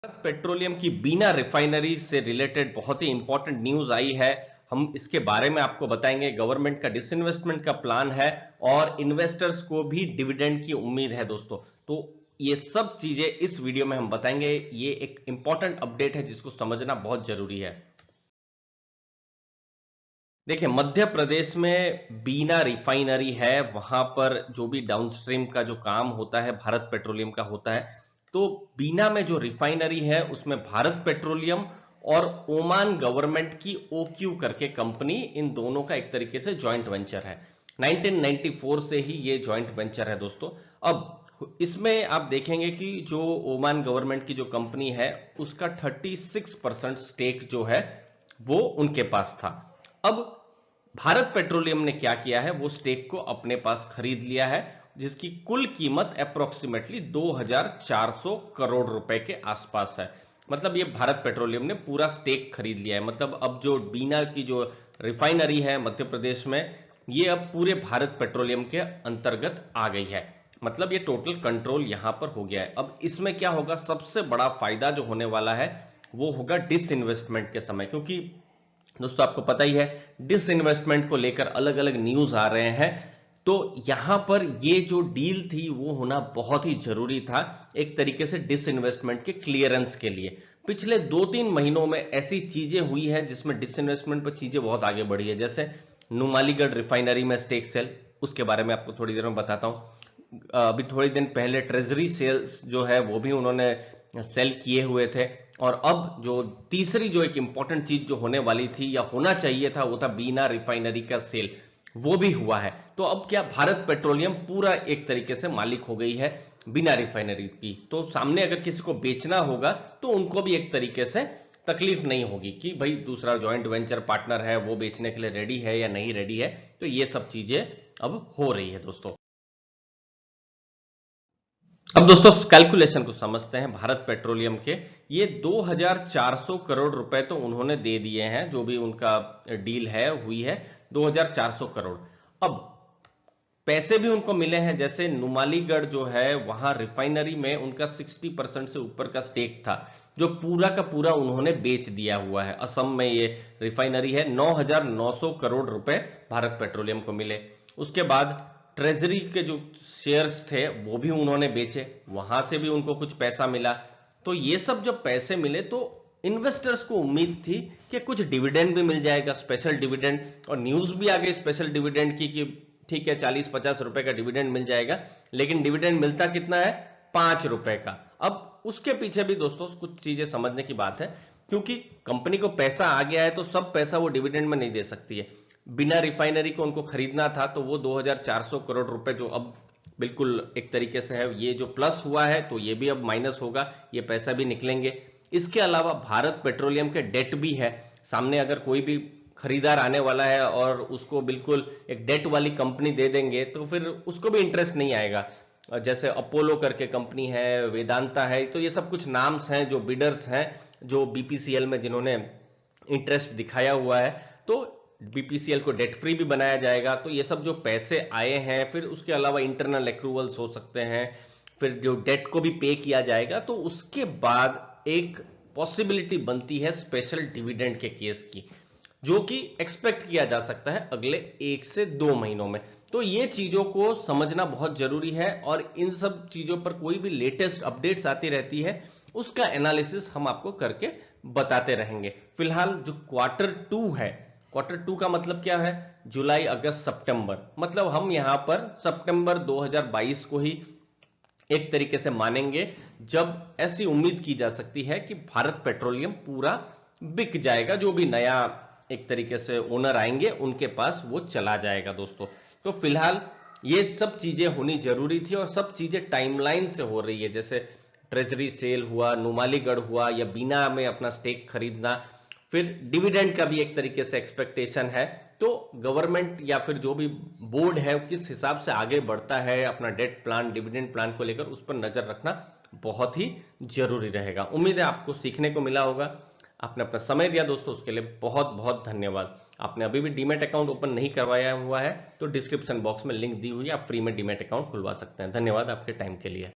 Bharat petroleum की बीना refinery से related बहुत ही इंपॉर्टेंट न्यूज आई है। हम इसके बारे में आपको बताएंगे। गवर्नमेंट का डिसइन्वेस्टमेंट का प्लान है और इन्वेस्टर्स को भी डिविडेंड की उम्मीद है दोस्तों। तो ये सब चीजें इस वीडियो में हम बताएंगे। ये एक इंपॉर्टेंट अपडेट है जिसको समझना बहुत जरूरी है। देखिए, मध्य प्रदेश में बीना रिफाइनरी है, वहां पर जो भी डाउनस्ट्रीम का जो काम होता है भारत पेट्रोलियम का होता है। तो बीना में जो रिफाइनरी है उसमें भारत पेट्रोलियम और ओमान गवर्नमेंट की ओक्यू करके कंपनी, इन दोनों का एक तरीके से जॉइंट वेंचर है। 1994 से ही ये जॉइंट वेंचर है दोस्तों। अब इसमें आप देखेंगे कि जो ओमान गवर्नमेंट की जो कंपनी है उसका 36% स्टेक जो है वो उनके पास था। अब भारत पेट्रोलियम ने क्या किया है, वो स्टेक को अपने पास खरीद लिया है, जिसकी कुल कीमत अप्रोक्सीमेटली 2400 करोड़ रुपए के आसपास है। मतलब ये भारत पेट्रोलियम ने पूरा स्टेक खरीद लिया है। मतलब अब जो बीना की जो रिफाइनरी है मध्य प्रदेश में, ये अब पूरे भारत पेट्रोलियम के अंतर्गत आ गई है। मतलब ये टोटल कंट्रोल यहां पर हो गया है। अब इसमें क्या होगा, सबसे बड़ा फायदा जो होने वाला है वो होगा डिसइन्वेस्टमेंट के समय। क्योंकि दोस्तों आपको पता ही है, डिसइन्वेस्टमेंट को लेकर अलग अलग न्यूज आ रहे हैं। तो यहां पर ये जो डील थी वो होना बहुत ही जरूरी था, एक तरीके से डिसइन्वेस्टमेंट के क्लियरेंस के लिए। पिछले 2-3 महीनों में ऐसी चीजें हुई है जिसमें डिसइन्वेस्टमेंट पर चीजें बहुत आगे बढ़ी है। जैसे नुमालीगढ़ रिफाइनरी में स्टेक सेल, उसके बारे में आपको थोड़ी देर में बताता हूं। अभी थोड़ी दिन पहले ट्रेजरी सेल्स जो है वो भी उन्होंने सेल किए हुए थे। और अब जो तीसरी जो एक इंपॉर्टेंट चीज जो होने वाली थी या होना चाहिए था, वो था बीना रिफाइनरी का सेल। वो भी हुआ है। तो अब क्या, भारत पेट्रोलियम पूरा एक तरीके से मालिक हो गई है बिना रिफाइनरी की। तो सामने अगर किसी को बेचना होगा तो उनको भी एक तरीके से तकलीफ नहीं होगी कि भाई दूसरा जॉइंट वेंचर पार्टनर है वो बेचने के लिए रेडी है या नहीं रेडी है। तो ये सब चीजें अब हो रही है दोस्तों। अब दोस्तों कैलकुलेशन को समझते हैं भारत पेट्रोलियम के। ये 2400 करोड़ रुपए तो उन्होंने दे दिए हैं, जो भी उनका डील है हुई है 2400 करोड़। अब पैसे भी उनको मिले हैं। जैसे नुमालीगढ़ जो है वहां रिफाइनरी में उनका 60% से ऊपर का स्टेक था, जो पूरा का पूरा उन्होंने बेच दिया हुआ है। असम में ये रिफाइनरी है। 9900 करोड़ रुपए भारत पेट्रोलियम को मिले। उसके बाद ट्रेजरी के जो शेयर्स थे वो भी उन्होंने बेचे, वहां से भी उनको कुछ पैसा मिला। तो ये सब जब पैसे मिले तो इन्वेस्टर्स को उम्मीद थी कि कुछ डिविडेंड भी मिल जाएगा, स्पेशल डिविडेंड। और न्यूज भी आ गई स्पेशल डिविडेंड की कि ठीक है 40-50 रुपए का डिविडेंड मिल जाएगा। लेकिन डिविडेंड मिलता कितना है, 5 रुपए का। अब उसके पीछे भी दोस्तों कुछ चीजें समझने की बात है। क्योंकि कंपनी को पैसा आ गया है तो सब पैसा वो डिविडेंड में नहीं दे सकती है। बिना रिफाइनरी को उनको खरीदना था, तो वो 2400 करोड़ रुपए जो अब बिल्कुल एक तरीके से है, ये जो प्लस हुआ है तो ये भी अब माइनस होगा, ये पैसा भी निकलेंगे। इसके अलावा भारत पेट्रोलियम के डेट भी है सामने। अगर कोई भी खरीदार आने वाला है और उसको बिल्कुल एक डेट वाली कंपनी दे देंगे तो फिर उसको भी इंटरेस्ट नहीं आएगा। जैसे अपोलो करके कंपनी है, वेदांता है, तो ये सब कुछ नाम्स हैं जो बिडर्स हैं, जो बीपीसीएल में जिन्होंने इंटरेस्ट दिखाया हुआ है। तो बीपीसीएल को डेट फ्री भी बनाया जाएगा। तो ये सब जो पैसे आए हैं, फिर उसके अलावा इंटरनल एक्रूवल्स हो सकते हैं, फिर जो डेट को भी पे किया जाएगा, तो उसके बाद एक पॉसिबिलिटी बनती है स्पेशल डिविडेंड के केस की, जो कि एक्सपेक्ट किया जा सकता है अगले 1 से 2 महीनों में। तो ये चीजों को समझना बहुत जरूरी है और इन सब चीजों पर कोई भी लेटेस्ट अपडेट्स आती रहती है, उसका एनालिसिस हम आपको करके बताते रहेंगे। फिलहाल जो Q2 है, Q2 का मतलब क्या है, जुलाई अगस्त सितंबर। मतलब हम यहां पर सितंबर 2022 को ही एक तरीके से मानेंगे, जब ऐसी उम्मीद की जा सकती है कि भारत पेट्रोलियम पूरा बिक जाएगा। जो भी नया एक तरीके से ओनर आएंगे उनके पास वो चला जाएगा दोस्तों। तो फिलहाल ये सब चीजें होनी जरूरी थी और सब चीजें टाइमलाइन से हो रही है। जैसे ट्रेजरी सेल हुआ, नुमालीगढ़ हुआ, या बीना में अपना स्टेक खरीदना, फिर डिविडेंड का भी एक तरीके से एक्सपेक्टेशन है। तो गवर्नमेंट या फिर जो भी बोर्ड है किस हिसाब से आगे बढ़ता है अपना डेट प्लान, डिविडेंड प्लान को लेकर, उस पर नजर रखना बहुत ही जरूरी रहेगा। उम्मीद है आपको सीखने को मिला होगा। आपने अपना समय दिया दोस्तों, उसके लिए बहुत बहुत धन्यवाद। आपने अभी भी डीमैट अकाउंट ओपन नहीं करवाया हुआ है तो डिस्क्रिप्शन बॉक्स में लिंक दी हुई है, आप फ्री में डीमैट अकाउंट खुलवा सकते हैं। धन्यवाद आपके टाइम के लिए।